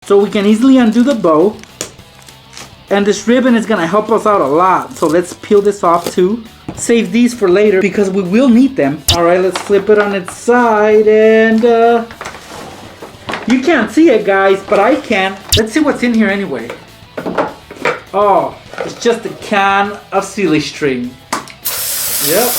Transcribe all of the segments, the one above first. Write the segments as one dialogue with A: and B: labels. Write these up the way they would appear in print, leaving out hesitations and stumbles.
A: So we can easily undo the bow. And this ribbon is gonna help us out a lot. So let's peel this off too. Save these for later because we will need them. Alright, let's flip it on its side and you can't see it, guys, but I can. Let's see what's in here anyway. Oh, it's just a can of silly string. Yep.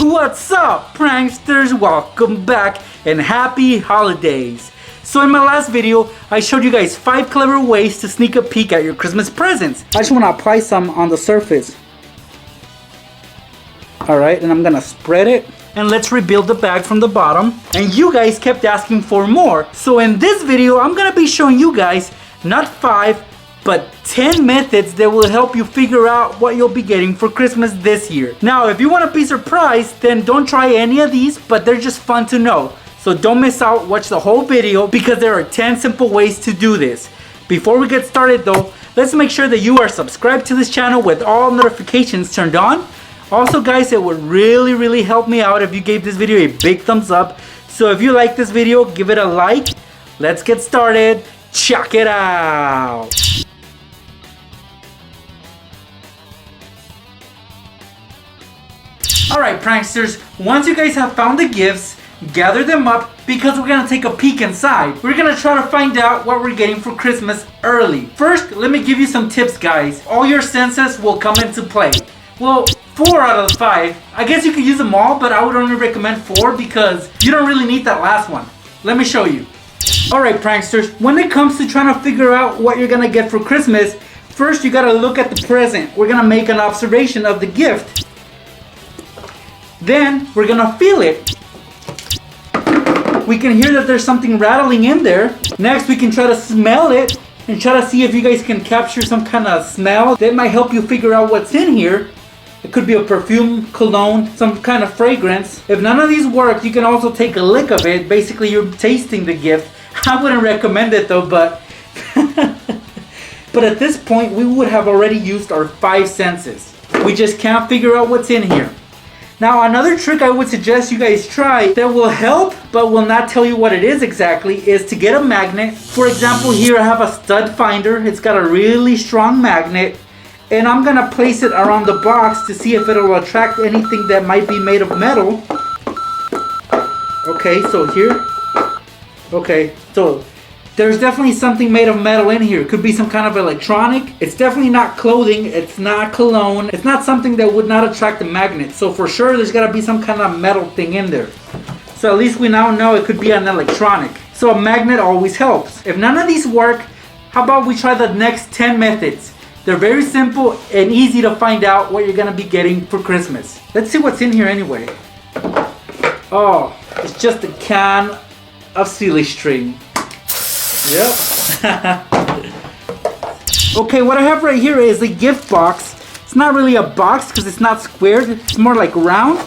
A: What's up, pranksters? Welcome back and happy holidays. So in my last video, I showed you guys 5 clever ways to sneak a peek at your Christmas presents. I just want to apply some on the surface. Alright, and I'm going to spread it. And let's rebuild the bag from the bottom. And you guys kept asking for more. So in this video, I'm going to be showing you guys not 5, but 10 methods that will help you figure out what you'll be getting for Christmas this year. Now, if you want to be surprised, then don't try any of these, but they're just fun to know. So don't miss out, watch the whole video because there are 10 simple ways to do this. Before we get started though, let's make sure that you are subscribed to this channel with all notifications turned on. Also guys, it would really help me out if you gave this video a big thumbs up. So if you like this video, give it a like. Let's get started. Check it out. Alright pranksters, once you guys have found the gifts, gather them up because we're going to take a peek inside. We're going to try to find out what we're getting for Christmas early. First, let me give you some tips guys. All your senses will come into play. Well, 4 out of the 5. I guess you could use them all, but I would only recommend 4 because you don't really need that last one. Let me show you. Alright pranksters, when it comes to trying to figure out what you're going to get for Christmas, first you got to look at the present. We're going to make an observation of the gift. Then we're going to feel it. We can hear that there's something rattling in there. Next we can try to smell it and try to see if you guys can capture some kind of smell that might help you figure out what's in here. It could be a perfume, cologne, some kind of fragrance. If none of these work, you can also take a lick of it. Basically you're tasting the gift. I wouldn't recommend it though, but but at this point we would have already used our 5 senses. We just can't figure out what's in here. Now another trick I would suggest you guys try that will help but will not tell you what it is exactly is to get a magnet. For example, here I have a stud finder. It's got a really strong magnet and I'm gonna place it around the box to see if it'll attract anything that might be made of metal. Okay, so here. Okay, so there's definitely something made of metal in here. It could be some kind of electronic. It's definitely not clothing. It's not cologne. It's not something that would not attract a magnet. So for sure, there's got to be some kind of metal thing in there. So at least we now know it could be an electronic. So a magnet always helps. If none of these work, how about we try the next 10 methods? They're very simple and easy to find out what you're going to be getting for Christmas. Let's see what's in here anyway. Oh, it's just a can of silly string. Yep. Okay, what I have right here is a gift box. It's not really a box because it's not squared. It's more like round.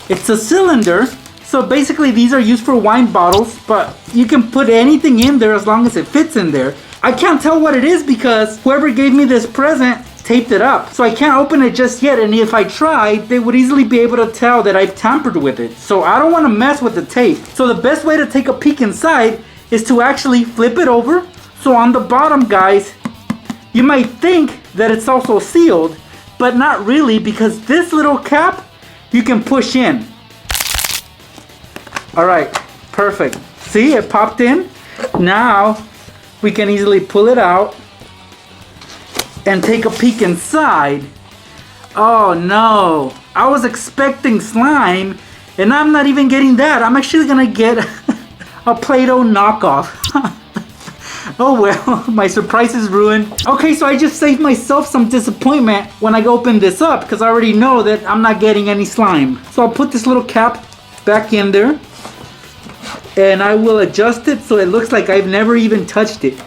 A: It's a cylinder. So basically these are used for wine bottles, but you can put anything in there as long as it fits in there. I can't tell what it is because whoever gave me this present taped it up. So I can't open it just yet, and if I tried, they would easily be able to tell that I've tampered with it. So I don't want to mess with the tape. So the best way to take a peek inside is to actually flip it over. So on the bottom guys, you might think that it's also sealed, but not really because this little cap you can push in. Alright, perfect. See, it popped in. Now we can easily pull it out and take a peek inside. Oh no, I was expecting slime and I'm not even getting that. I'm actually gonna get a Play-Doh knockoff. Oh well, my surprise is ruined. Okay, so I just saved myself some disappointment when I open this up because I already know that I'm not getting any slime. So I'll put this little cap back in there and I will adjust it so it looks like I've never even touched it.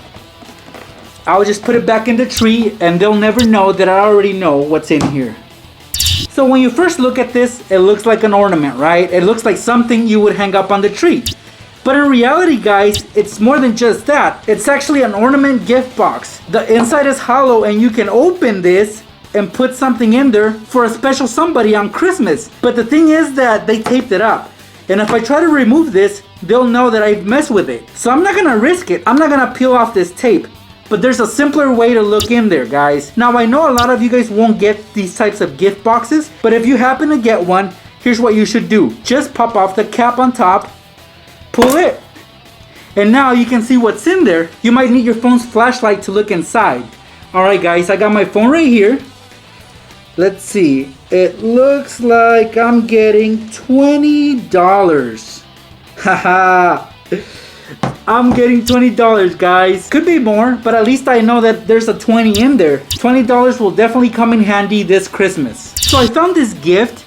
A: I'll just put it back in the tree and they'll never know that I already know what's in here. So when you first look at this, it looks like an ornament, right? It looks like something you would hang up on the tree. But in reality, guys, it's more than just that. It's actually an ornament gift box. The inside is hollow and you can open this and put something in there for a special somebody on Christmas. But the thing is that they taped it up. And if I try to remove this, they'll know that I've messed with it. So I'm not gonna risk it. I'm not gonna peel off this tape. But there's a simpler way to look in there, guys. Now I know a lot of you guys won't get these types of gift boxes, but if you happen to get one, here's what you should do. Just pop off the cap on top, pull it, and now you can see what's in there. You might need your phone's flashlight to look inside. Alright guys, I got my phone right here. Let's see. It looks like I'm getting $20. Haha. I'm getting $20, guys. Could be more, but at least I know that there's a 20 in there. $20 will definitely come in handy this Christmas. So I found this gift.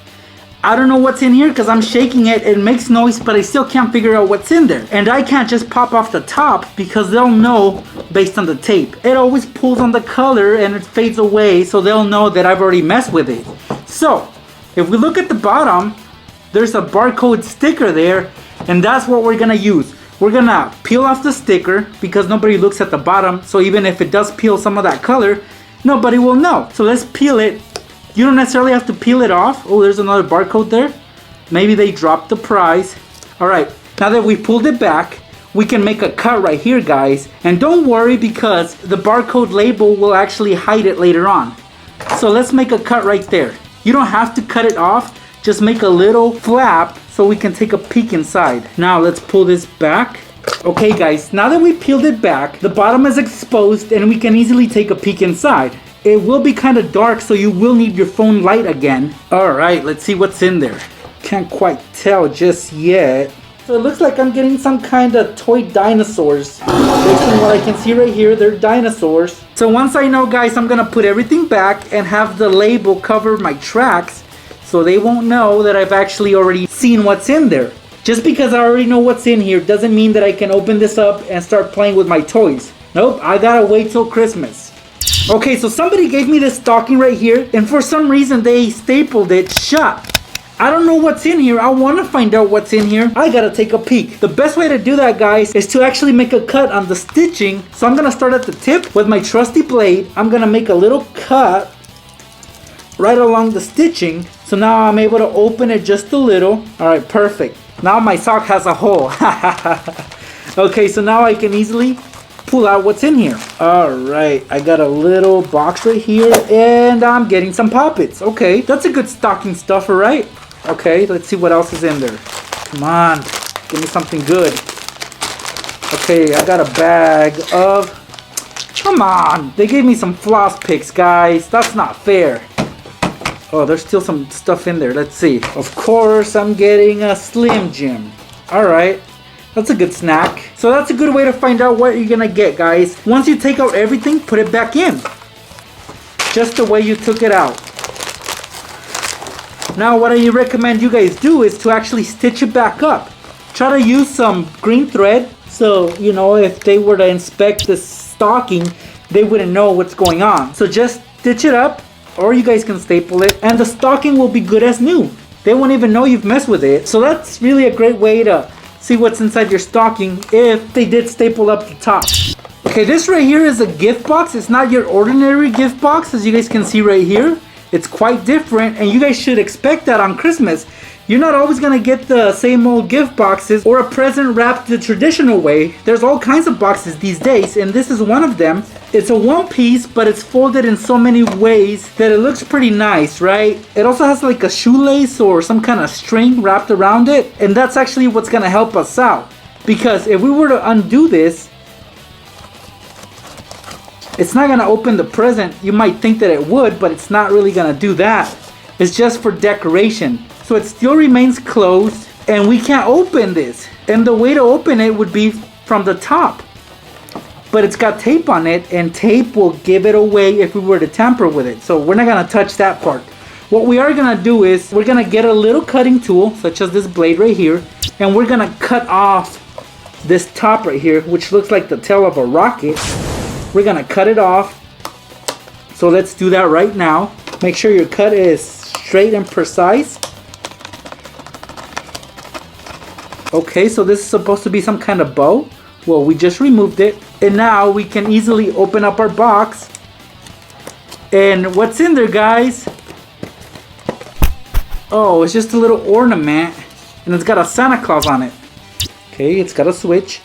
A: I don't know what's in here because I'm shaking it. It makes noise, but I still can't figure out what's in there. And I can't just pop off the top because they'll know based on the tape. It always pulls on the color and it fades away, so they'll know that I've already messed with it. So, if we look at the bottom, there's a barcode sticker there, and that's what we're gonna use. We're gonna peel off the sticker because nobody looks at the bottom, so even if it does peel some of that color, nobody will know. So let's peel it. You don't necessarily have to peel it off. Oh, there's another barcode there. Maybe they dropped the prize. Alright, now that we pulled it back, we can make a cut right here, guys. And don't worry because the barcode label will actually hide it later on. So let's make a cut right there. You don't have to cut it off. Just make a little flap so we can take a peek inside. Now let's pull this back. Okay guys, now that we peeled it back, the bottom is exposed and we can easily take a peek inside. It will be kind of dark, so you will need your phone light again. Alright, let's see what's in there. Can't quite tell just yet. So it looks like I'm getting some kind of toy dinosaurs. Based on what I can see right here, they're dinosaurs. So once I know, guys, I'm gonna put everything back and have the label cover my tracks so they won't know that I've actually already seen what's in there. Just because I already know what's in here doesn't mean that I can open this up and start playing with my toys. Nope, I gotta wait till Christmas. Okay, so somebody gave me this stocking right here, and for some reason they stapled it shut. I don't know what's in here. I want to find out what's in here. I gotta take a peek. The best way to do that, guys, is to actually make a cut on the stitching. So I'm gonna start at the tip with my trusty blade. I'm gonna make a little cut right along the stitching. So now I'm able to open it just a little. Alright, perfect. Now my sock has a hole. Okay, so now I can easily pull out what's in here. Alright, I got a little box right here, and I'm getting some poppets. Okay, that's a good stocking stuffer, right? Okay, let's see what else is in there. Come on, give me something good. Okay, I got a bag of... Come on, they gave me some floss picks, guys. That's not fair. Oh, there's still some stuff in there. Let's see. Of course, I'm getting a Slim Jim. Alright. That's a good snack. So that's a good way to find out what you're gonna get, guys. Once you take out everything, put it back in. Just the way you took it out. Now what I recommend you guys do is to actually stitch it back up. Try to use some green thread so, you know, if they were to inspect the stocking, they wouldn't know what's going on. So just stitch it up, or you guys can staple it, and the stocking will be good as new. They won't even know you've messed with it. So that's really a great way to see what's inside your stocking if they did staple up the top. Okay, this right here is a gift box. It's not your ordinary gift box, as you guys can see right here. It's quite different, and you guys should expect that on Christmas. You're not always gonna get the same old gift boxes or a present wrapped the traditional way. There's all kinds of boxes these days, and this is one of them. It's a one piece, but it's folded in so many ways that it looks pretty nice, right? It also has like a shoelace or some kind of string wrapped around it, and that's actually what's gonna help us out. Because if we were to undo this, it's not gonna open the present. You might think that it would, but it's not really gonna do that. It's just for decoration. So it still remains closed, and we can't open this. And the way to open it would be from the top. But it's got tape on it, and tape will give it away if we were to tamper with it. So we're not gonna touch that part. What we are gonna do is, we're gonna get a little cutting tool, such as this blade right here, and we're gonna cut off this top right here, which looks like the tail of a rocket. We're gonna cut it off. So let's do that right now. Make sure your cut is straight and precise. Okay, so this is supposed to be some kind of bow. Well, we just removed it. And now we can easily open up our box. And what's in there, guys? Oh, it's just a little ornament. and it's got a Santa Claus on it. Okay, it's got a switch.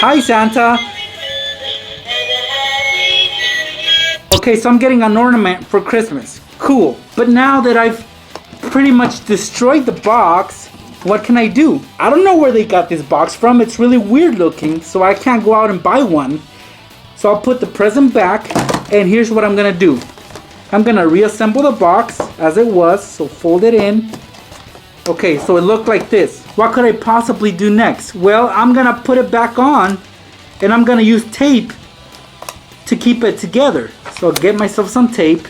A: Hi, Santa. Okay, so I'm getting an ornament for Christmas. Cool. But now that I've pretty much destroyed the box, what can I do? I don't know where they got this box from. It's really weird looking, so I can't go out and buy one. So I'll put the present back, and here's what I'm gonna do. I'm gonna reassemble the box as it was, so fold it in. Okay, so it looked like this. What could I possibly do next? Well, I'm gonna put it back on, and I'm gonna use tape to keep it together. So I'll get myself some tape.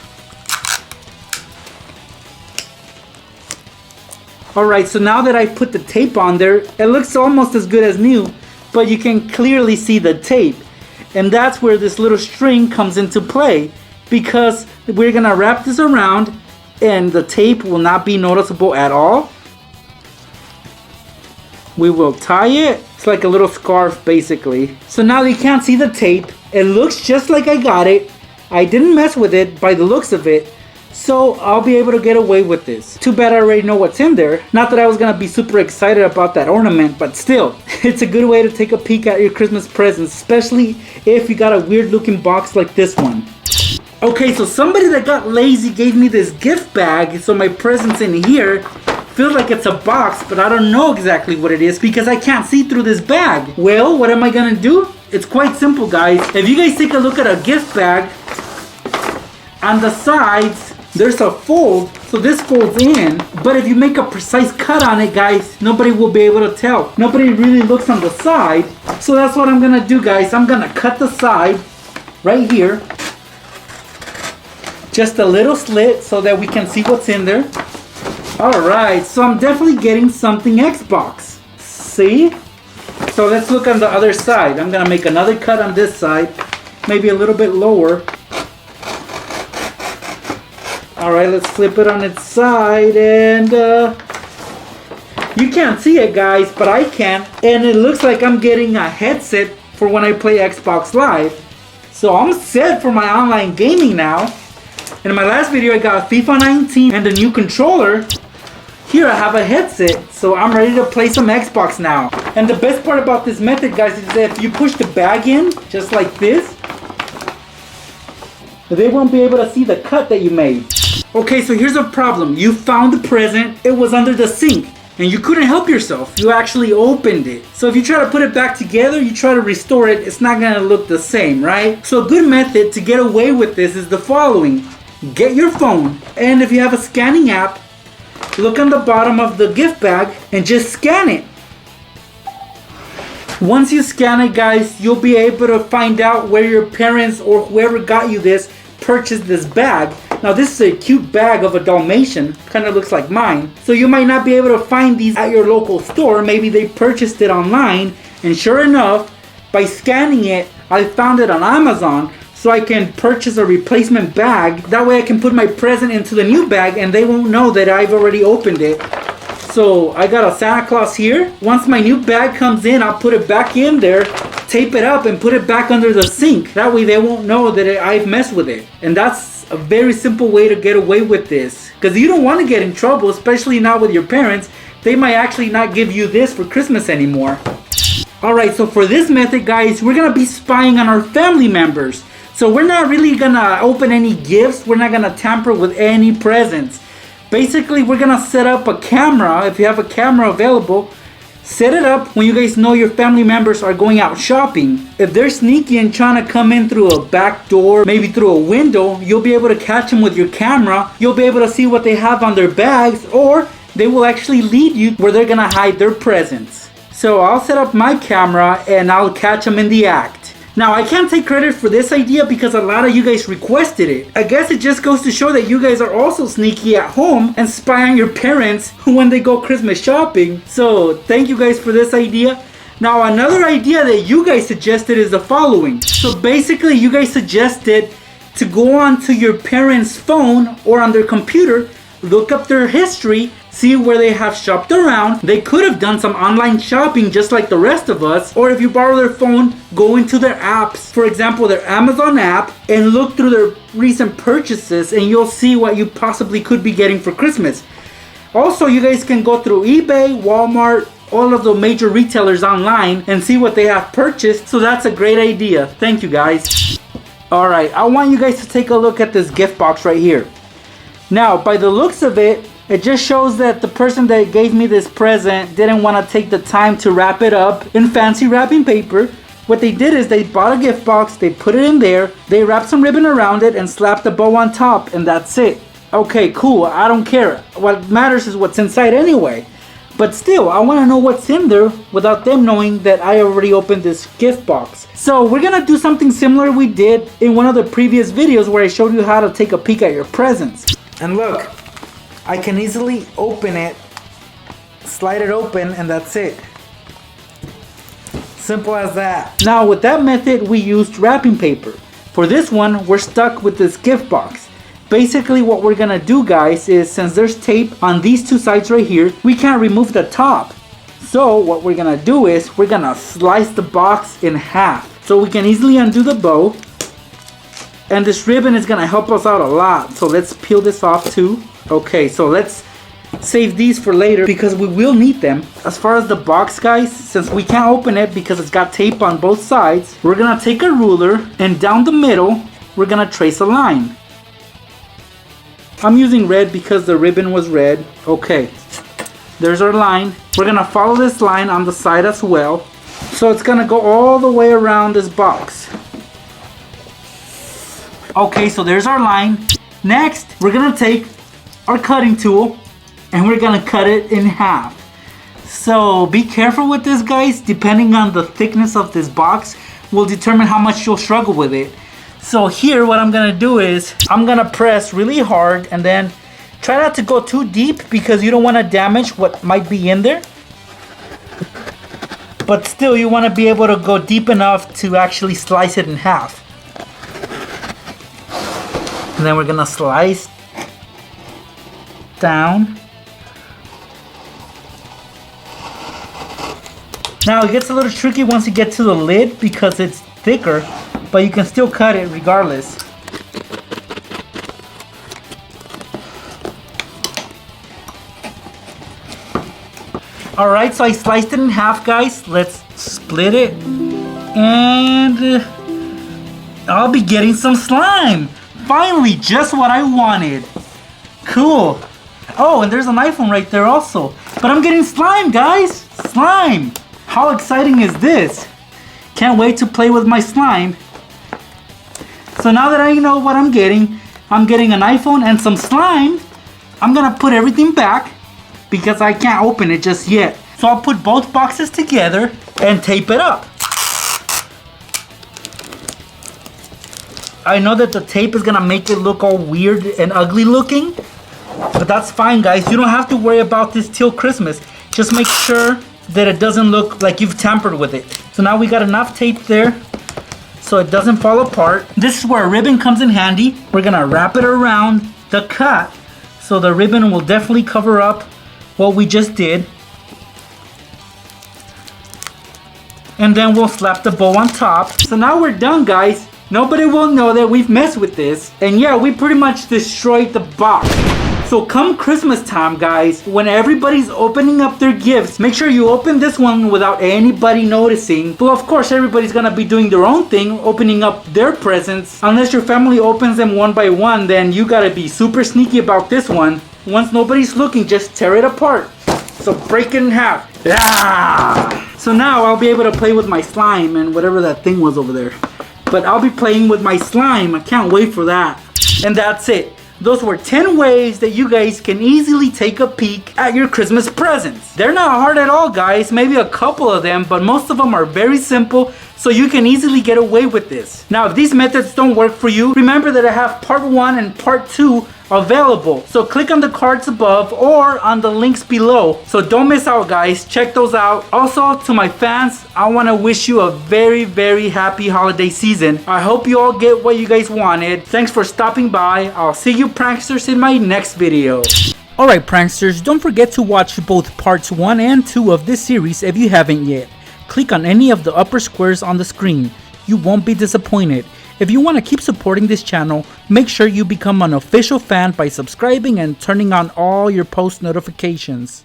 A: Alright, so now that I put the tape on there, it looks almost as good as new, but you can clearly see the tape. And that's where this little string comes into play, because we're gonna wrap this around and the tape will not be noticeable at all. We will tie it. It's like a little scarf basically. So now you can't see the tape. It looks just like I got it. I didn't mess with it by the looks of it. So I'll be able to get away with this. Too bad I already know what's in there. Not that I was gonna be super excited about that ornament, but still, it's a good way to take a peek at your Christmas presents, especially if you got a weird looking box like this one. Okay, so somebody that got lazy gave me this gift bag, so my present's in here. Feels like it's a box, but I don't know exactly what it is because I can't see through this bag. Well, what am I gonna do? It's quite simple, guys. If you guys take a look at a gift bag, on the sides, there's a fold, so this folds in. But if you make a precise cut on it, guys, nobody will be able to tell. Nobody really looks on the side. So that's what I'm gonna do, guys. I'm gonna cut the side right here. Just a little slit so that we can see what's in there. Alright, so I'm definitely getting something Xbox. See? So let's look on the other side. I'm gonna make another cut on this side. Maybe a little bit lower. Alright, let's flip it on its side, and you can't see it, guys, but I can. And it looks like I'm getting a headset for when I play Xbox Live. So I'm set for my online gaming now. And in my last video I got FIFA 19 and a new controller. Here I have a headset, so I'm ready to play some Xbox now. And the best part about this method, guys, is that if you push the bag in, just like this, they won't be able to see the cut that you made. Okay, so here's a problem. You found the present, it was under the sink, and you couldn't help yourself. You actually opened it. So if you try to put it back together, you try to restore it, it's not gonna look the same, right? So a good method to get away with this is the following. Get your phone, and if you have a scanning app, look on the bottom of the gift bag and just scan it. Once you scan it, guys, you'll be able to find out where your parents or whoever got you this purchased this bag. Now this is a cute bag of a Dalmatian, kind of looks like mine. So you might not be able to find these at your local store. Maybe they purchased it online, and sure enough, by scanning it, I found it on Amazon. So I can purchase a replacement bag. That way I can put my present into the new bag and they won't know that I've already opened it. So I got a Santa Claus here. Once my new bag comes in, I'll put it back in there, tape it up, and put it back under the sink. That way they won't know that I've messed with it. And that's a very simple way to get away with this. Because you don't want to get in trouble, especially not with your parents. They might actually not give you this for Christmas anymore. Alright, so for this method, guys, we're going to be spying on our family members. So we're not really gonna open any gifts. We're not gonna tamper with any presents. Basically, we're gonna set up a camera. If you have a camera available, set it up when you guys know your family members are going out shopping. If they're sneaky and trying to come in through a back door, maybe through a window, you'll be able to catch them with your camera. You'll be able to see what they have on their bags, or they will actually lead you where they're gonna hide their presents. So I'll set up my camera and I'll catch them in the act. Now, I can't take credit for this idea because a lot of you guys requested it. I guess it just goes to show that you guys are also sneaky at home and spy on your parents when they go Christmas shopping. So, thank you guys for this idea. Now, another idea that you guys suggested is the following. So, basically, you guys suggested to go onto your parents' phone or on their computer, look up their history, see where they have shopped around. They could have done some online shopping just like the rest of us. Or if you borrow their phone, go into their apps, for example their Amazon app, and look through their recent purchases, and you'll see what you possibly could be getting for Christmas. Also, you guys can go through eBay, Walmart, all of the major retailers online and see what they have purchased. So that's a great idea. Thank you guys. Alright, I want you guys to take a look at this gift box right here. Now, by the looks of it, it just shows that the person that gave me this present didn't want to take the time to wrap it up in fancy wrapping paper. What they did is they bought a gift box, they put it in there, they wrapped some ribbon around it and slapped a bow on top, and that's it. Okay, cool, I don't care. What matters is what's inside anyway. But still, I want to know what's in there without them knowing that I already opened this gift box. So we're going to do something similar we did in one of the previous videos where I showed you how to take a peek at your presents. And look, I can easily open it, slide it open, and that's it. Simple as that. Now with that method, we used wrapping paper. For this one, we're stuck with this gift box. Basically what we're gonna do, guys, is since there's tape on these two sides right here, we can't remove the top. So what we're gonna do is we're gonna slice the box in half so we can easily undo the bow. And this ribbon is gonna help us out a lot. So let's peel this off too. Okay, so let's save these for later because we will need them. As far as the box, guys, since we can't open it because it's got tape on both sides, we're gonna take a ruler and down the middle, we're gonna trace a line. I'm using red because the ribbon was red. Okay, there's our line. We're gonna follow this line on the side as well. So it's gonna go all the way around this box. Okay, so there's our line. Next, we're gonna take our cutting tool and we're gonna cut it in half. So be careful with this, guys. Depending on the thickness of this box will determine how much you'll struggle with it. So here what I'm gonna do is I'm gonna press really hard and then try not to go too deep because you don't want to damage what might be in there. But still you want to be able to go deep enough to actually slice it in half. And then we're gonna slice down. Now it gets a little tricky once you get to the lid because it's thicker, but you can still cut it regardless. Alright, so I sliced it in half, guys. Let's split it. And I'll be getting some slime. Finally, just what I wanted. Cool. Oh, and there's an iPhone right there also. But I'm getting slime, guys. Slime. How exciting is this? Can't wait to play with my slime. So now that I know what I'm getting an iPhone and some slime. I'm gonna put everything back because I can't open it just yet. So I'll put both boxes together and tape it up. I know that the tape is gonna make it look all weird and ugly looking, but that's fine, guys. You don't have to worry about this till Christmas. Just make sure that it doesn't look like you've tampered with it. So now we got enough tape there so it doesn't fall apart. This is where a ribbon comes in handy. We're gonna wrap it around the cut so the ribbon will definitely cover up what we just did. And then we'll slap the bow on top. So now we're done, guys. Nobody will know that we've messed with this. And yeah, we pretty much destroyed the box. So come Christmas time, guys, when everybody's opening up their gifts, make sure you open this one without anybody noticing. Well, of course, everybody's gonna be doing their own thing, opening up their presents. Unless your family opens them one by one, then you gotta be super sneaky about this one. Once nobody's looking, just tear it apart. So break it in half. Yeah! So now I'll be able to play with my slime and whatever that thing was over there. But I'll be playing with my slime. I can't wait for that. And that's it. Those were 10 ways that you guys can easily take a peek at your Christmas presents. They're not hard at all, guys. Maybe a couple of them, but most of them are very simple, so you can easily get away with this. Now, if these methods don't work for you, remember that I have part 1 and part 2 available. So click on the cards above or on the links below. So don't miss out, guys. Check those out. Also, to my fans, I want to wish you a very, very happy holiday season. I hope you all get what you guys wanted. Thanks for stopping by. I'll see you pranksters in my next video. Alright pranksters, don't forget to watch both parts 1 and 2 of this series if you haven't yet. Click on any of the upper squares on the screen. You won't be disappointed. If you want to keep supporting this channel, make sure you become an official fan by subscribing and turning on all your post notifications.